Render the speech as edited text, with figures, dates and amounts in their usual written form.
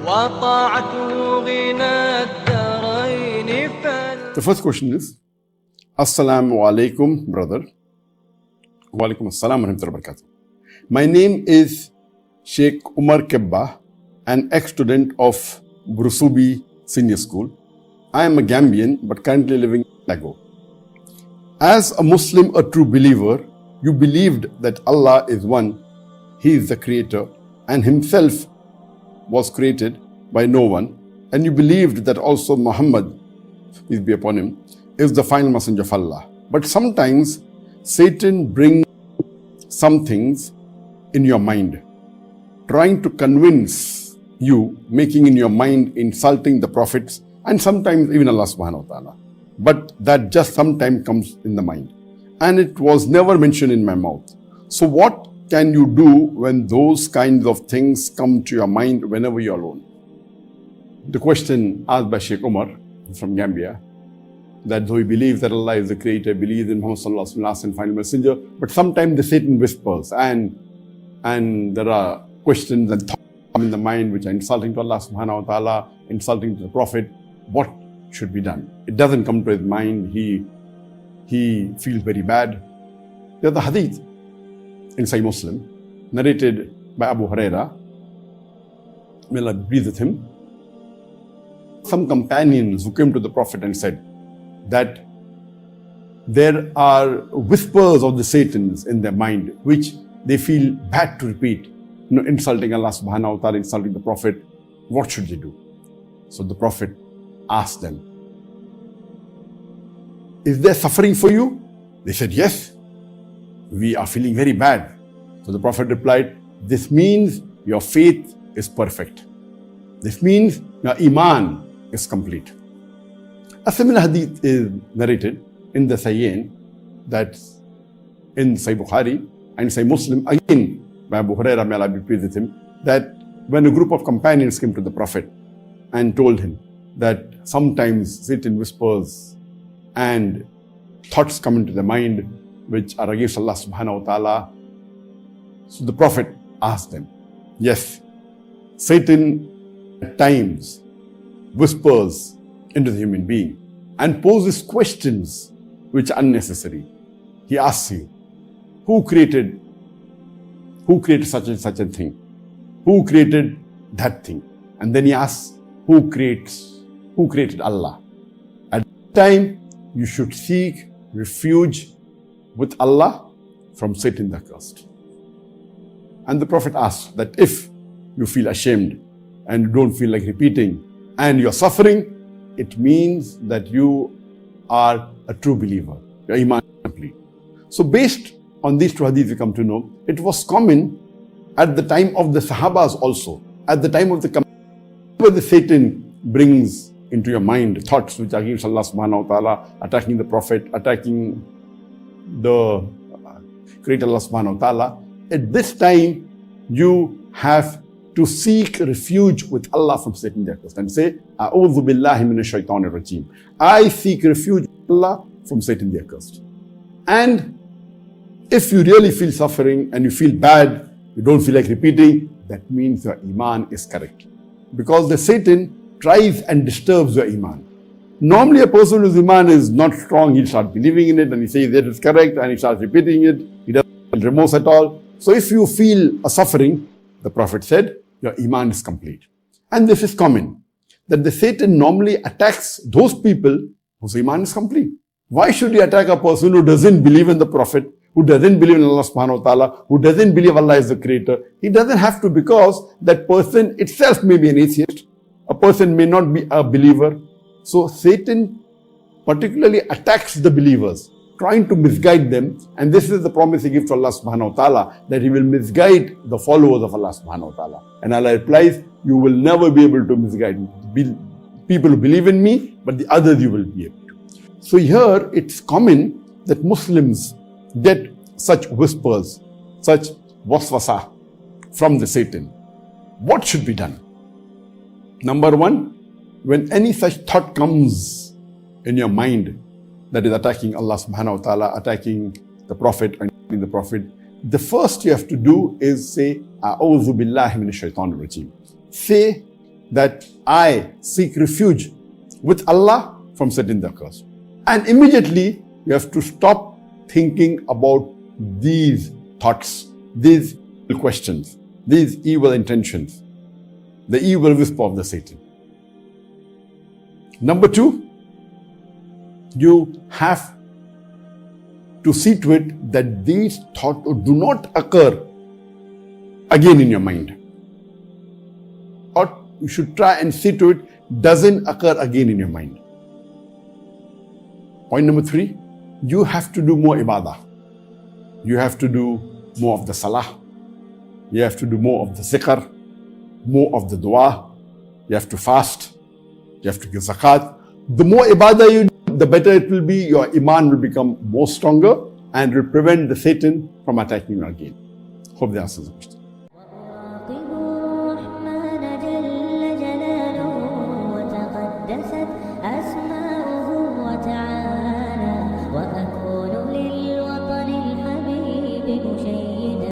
وطاعته غنى الدارين The first question is, Assalamu alaikum, brother. Wa alaikum assalam wa rahmatullahi wa barakatuh. My name is Sheikh Umar Kebba, an ex-student of Brusubi Senior School. I am a Gambian but currently living in Lagos. As a Muslim, a true believer, you believed that Allah is one, He is the creator and Himself was created by no one, and you believed that also Muhammad, peace be upon him, is the final messenger of Allah. But sometimes Satan brings some things in your mind, trying to convince you, making in your mind insulting the prophets and sometimes even Allah subhanahu wa ta'ala. But that just sometimes comes in the mind, and it was never mentioned in my mouth. So what can you do when those kinds of things come to your mind whenever you're alone? The question asked by Sheikh Umar from Gambia, that though he believes that Allah is the creator, believes in Muhammad sallallahu alaihi wasallam, last and final messenger, but sometimes the Satan whispers and there are questions and thoughts in the mind which are insulting to Allah subhanahu wa ta'ala, insulting to the Prophet. What should be done? It doesn't come to his mind. He feels very bad. There's the hadith in Sahih Muslim, narrated by Abu Huraira, may Allah be pleased with him. Some companions who came to the Prophet and said that there are whispers of the Satans in their mind which they feel bad to repeat, insulting Allah subhanahu wa ta'ala, insulting the Prophet. What should they do? So the Prophet asked them, is there suffering for you? They said, yes, we are feeling very bad. So the Prophet replied, this means your faith is perfect. This means your iman is complete. A similar hadith is narrated in the Sahihain, that's in Sahih Bukhari and Sahih Muslim, again by Abu Huraira, may Allah be pleased with him, that when a group of companions came to the Prophet and told him that sometimes Satan whispers and thoughts come into the mind which are against Allah subhanahu wa ta'ala. So the Prophet asked them, yes, Satan at times whispers into the human being and poses questions which are unnecessary. He asks you, who created such and such a thing? Who created that thing? And then he asks, who created Allah? At that time, you should seek refuge with Allah from Satan the accursed. And the Prophet asks that if you feel ashamed and you don't feel like repeating and you're suffering, it means that you are a true believer. Your iman is complete. So based on these two hadiths we come to know, it was common at the time of the Sahabas also. At the time of the Satan brings into your mind thoughts which are against Allah subhanahu wa ta'ala, attacking the Prophet, attacking the Creator Allah subhanahu wa ta'ala. At this time, you have to seek refuge with Allah from Satan the accursed and say, Auzo'Billahi'MINASHAITAN'Ir-rajeem. I seek refuge with Allah from Satan the accursed. And if you really feel suffering and you feel bad, you don't feel like repeating, that means your iman is correct. Because the Satan tries and disturbs your iman. Normally a person whose iman is not strong, he'll start believing in it and he says that it's correct and he starts repeating it. He doesn't feel remorse at all. So if you feel a suffering, the Prophet said, your iman is complete. And this is common, that the Satan normally attacks those people whose iman is complete. Why should he attack a person who doesn't believe in the Prophet, who doesn't believe in Allah subhanahu wa ta'ala, who doesn't believe Allah is the creator? He doesn't have to, because that person itself may be an atheist. A person may not be a believer. So Satan particularly attacks the believers, trying to misguide them. And this is the promise he gives to Allah subhanahu wa ta'ala, that he will misguide the followers of Allah subhanahu wa ta'ala. And Allah replies, you will never be able to misguide people who believe in me, but the others you will be able to. So here it's common that Muslims get such whispers, such waswasa from the Satan. What should be done? Number one, when any such thought comes in your mind that is attacking Allah subhanahu wa ta'ala, attacking the Prophet and the Prophet, the first you have to do is say, Auzo'Billahi'MINASHAITAN'Ir-rajeem. Say that I seek refuge with Allah from setting the curse. And immediately you have to stop thinking about these thoughts, these questions, these evil intentions, the evil whisper of the Satan. Number two, you have to see to it that these thoughts do not occur again in your mind. Or you should try and see to it doesn't occur again in your mind. Point number three, you have to do more ibadah. You have to do more of the salah. You have to do more of the zikr, more of the dua. You have to fast. You have to give zakat. The more ibadah you do, the better it will be. Your iman will become more stronger and will prevent the Satan from attacking you again. Hope that answers the question. الرحمن جل جلاله وتقدست